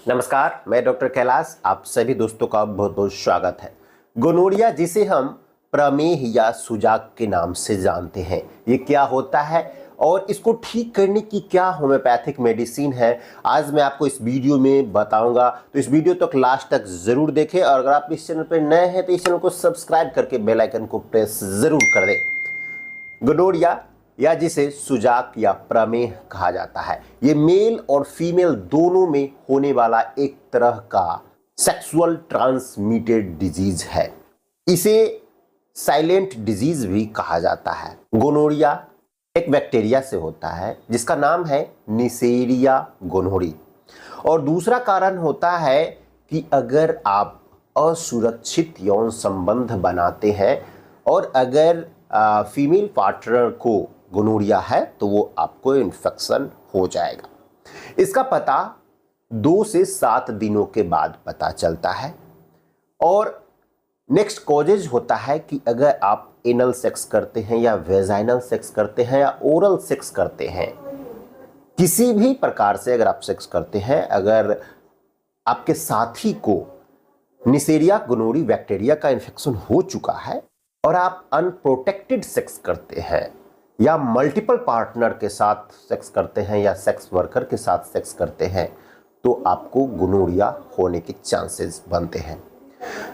नमस्कार, मैं डॉक्टर कैलाश। आप सभी दोस्तों का बहुत बहुत स्वागत है। गोनोरिया, जिसे हम प्रमेह या सुजाक के नाम से जानते हैं, ये क्या होता है और इसको ठीक करने की क्या होम्योपैथिक मेडिसिन है, आज मैं आपको इस वीडियो में बताऊंगा। तो इस वीडियो तक लास्ट तक जरूर देखें और अगर आप इस चैनल पर नए हैं तो इस चैनल को सब्सक्राइब करके बेल आइकन को प्रेस जरूर कर दें। गोनोरिया या जिसे सुजाक या प्रमेह कहा जाता है, ये मेल और फीमेल दोनों में होने वाला एक तरह का सेक्सुअल ट्रांसमिटेड डिजीज है। इसे साइलेंट डिजीज भी कहा जाता है। गोनोरिया एक बैक्टीरिया से होता है जिसका नाम है निसेरिया गोनोरी। और दूसरा कारण होता है कि अगर आप असुरक्षित यौन संबंध बनाते हैं और अगर फीमेल पार्टनर को गोनोरिया है तो वो आपको इन्फेक्शन हो जाएगा। इसका पता 2 से 7 दिनों के बाद पता चलता है। और नेक्स्ट कॉजेज होता है कि अगर आप एनल सेक्स करते हैं या वेजाइनल सेक्स करते हैं या ओरल सेक्स करते हैं, किसी भी प्रकार से अगर आप सेक्स करते हैं, अगर आपके साथी को निसेरिया गोनोरी बैक्टीरिया का इन्फेक्शन हो चुका है और आप अनप्रोटेक्टेड सेक्स करते हैं या मल्टीपल पार्टनर के साथ सेक्स करते हैं या सेक्स वर्कर के साथ सेक्स करते हैं, तो आपको गोनोरिया होने के चांसेस बनते हैं।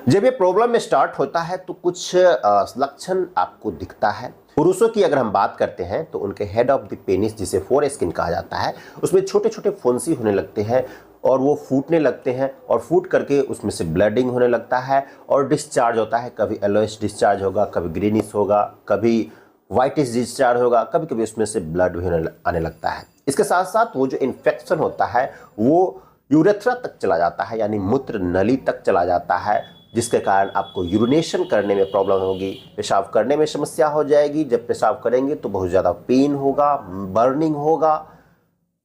जब ये प्रॉब्लम में स्टार्ट होता है तो कुछ लक्षण आपको दिखता है। पुरुषों की अगर हम बात करते हैं तो उनके हेड ऑफ द पेनिस, जिसे फोर स्किन कहा जाता है, उसमें छोटे छोटे फुंसी होने लगते हैं और वो फूटने लगते हैं और फूट करके उसमें से ब्लडिंग होने लगता है और डिस्चार्ज होता है। कभी येलोइश डिस्चार्ज होगा, कभी ग्रीनिश होगा, कभी व्हाइटिश डिस्चार्ज होगा, कभी कभी उसमें से ब्लड भी आने लगता है। इसके साथ साथ वो जो इन्फेक्शन होता है वो यूरेथ्रा तक चला जाता है, यानी मूत्र नली तक चला जाता है, जिसके कारण आपको यूरिनेशन करने में प्रॉब्लम होगी, पेशाब करने में समस्या हो जाएगी। जब पेशाब करेंगे तो बहुत ज़्यादा पेन होगा, बर्निंग होगा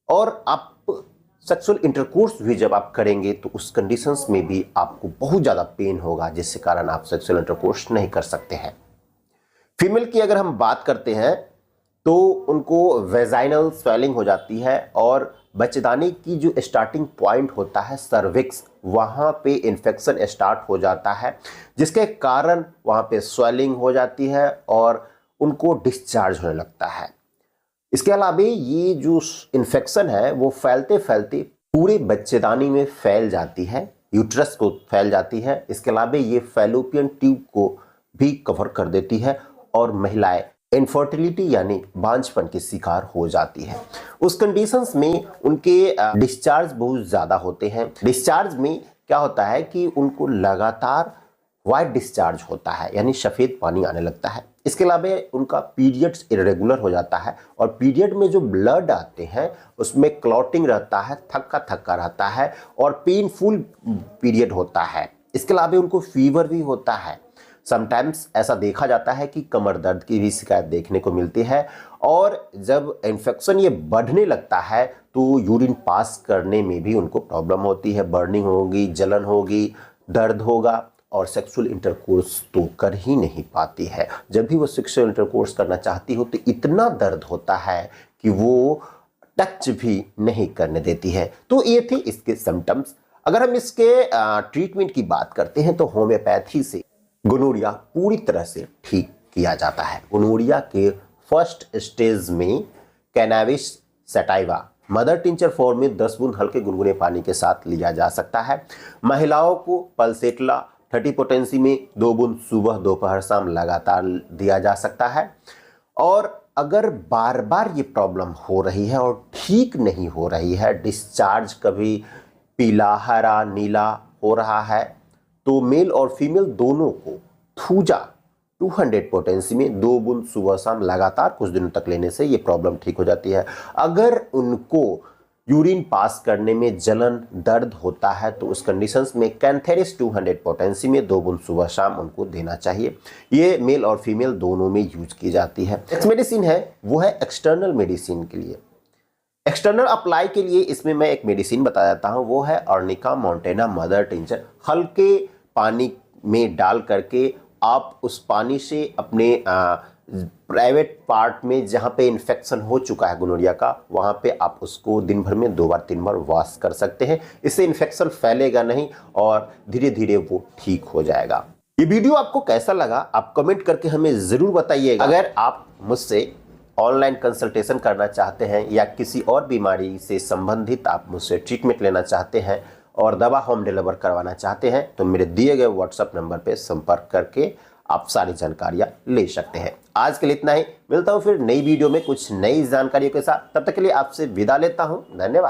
और आप सेक्सुअल इंटरकोर्स भी जब आप करेंगे तो उस कंडीशंस में भी आपको बहुत ज़्यादा पेन होगा, जिसके कारण आप सेक्सुअल इंटरकोर्स नहीं कर सकते हैं। फीमेल की अगर हम बात करते हैं तो उनको वेजाइनल स्वेलिंग हो जाती है और बच्चेदानी की जो स्टार्टिंग पॉइंट होता है सर्विक्स, वहाँ पे इन्फेक्शन स्टार्ट हो जाता है, जिसके कारण वहाँ पे स्वेलिंग हो जाती है और उनको डिस्चार्ज होने लगता है। इसके अलावा ये जो इन्फेक्शन है वो फैलते फैलते पूरे बच्चेदानी में फैल जाती है, यूट्रस को फैल जाती है। इसके अलावा ये फैलोपियन ट्यूब को भी कवर कर देती है और महिलाएं इनफर्टिलिटी यानी बांझपन की शिकार हो जाती है। उस कंडीशंस में उनके डिस्चार्ज बहुत ज़्यादा होते हैं। डिस्चार्ज में क्या होता है कि उनको लगातार वाइट डिस्चार्ज होता है, यानी सफ़ेद पानी आने लगता है। इसके अलावा उनका पीरियड्स इरेगुलर हो जाता है और पीरियड में जो ब्लड आते हैं उसमें क्लॉटिंग रहता है, थक्का थक्का रहता है और पेनफुल पीरियड होता है। इसके अलावा उनको फीवर भी होता है। समटाइम्स ऐसा देखा जाता है कि कमर दर्द की भी शिकायत देखने को मिलती है और जब इन्फेक्शन ये बढ़ने लगता है तो यूरिन पास करने में भी उनको प्रॉब्लम होती है, बर्निंग होगी, जलन होगी, दर्द होगा और सेक्सुअल इंटरकोर्स तो कर ही नहीं पाती है। जब भी वो सेक्सुअल इंटरकोर्स करना चाहती हो तो इतना दर्द होता है कि वो टच भी नहीं करने देती है। तो ये थे इसके सिम्टम्स। अगर हम इसके ट्रीटमेंट की बात करते हैं तो होम्योपैथी से गोनोरिया पूरी तरह से ठीक किया जाता है। गोनोरिया के फर्स्ट स्टेज में cannabis sativa mother tincture form में 10 बूंद हल्के गुनगुने पानी के साथ लिया जा सकता है। महिलाओं को पल्सेटला 30 पोटेंसी में 2 बूंद सुबह दोपहर शाम लगातार दिया जा सकता है। और अगर बार बार ये प्रॉब्लम हो रही है और ठीक नहीं हो रही है, डिस्चार्ज कभी पीला, हरा, नीला हो रहा है, तो मेल और फीमेल दोनों को थूजा 200 पोटेंसी में 2 बूंद सुबह शाम लगातार कुछ दिनों तक लेने से ये प्रॉब्लम ठीक हो जाती है। अगर उनको यूरिन पास करने में जलन, दर्द होता है तो उस कंडीशंस में कैंथेरिस 200 पोटेंसी में 2 बूंद सुबह शाम उनको देना चाहिए। ये मेल और फीमेल दोनों में यूज की जाती है। नेक्स्ट मेडिसिन है वो है एक्सटर्नल मेडिसिन के लिए। एक्सटर्नल अप्लाई के लिए इसमें मैं एक मेडिसिन बता देता हूँ, वो है अर्निका मोंटेना मदर टिंचर। हल्के पानी में डाल करके आप उस पानी से अपने प्राइवेट पार्ट में जहाँ पे इन्फेक्शन हो चुका है गोनोरिया का, वहाँ पे आप उसको दिन भर में 2 बार 3 बार वॉश कर सकते हैं। इससे इन्फेक्शन फैलेगा नहीं और धीरे धीरे वो ठीक हो जाएगा। ये वीडियो आपको कैसा लगा आप कमेंट करके हमें ज़रूर बताइएगा। अगर आप मुझसे ऑनलाइन कंसल्टेशन करना चाहते हैं या किसी और बीमारी से संबंधित आप मुझसे ट्रीटमेंट लेना चाहते हैं और दवा होम डिलीवर करवाना चाहते हैं तो मेरे दिए गए व्हाट्सएप नंबर पर संपर्क करके आप सारी जानकारियां ले सकते हैं। आज के लिए इतना ही, मिलता हूं फिर नई वीडियो में कुछ नई जानकारियों के साथ। तब तक के लिए आपसे विदा लेता हूं। धन्यवाद।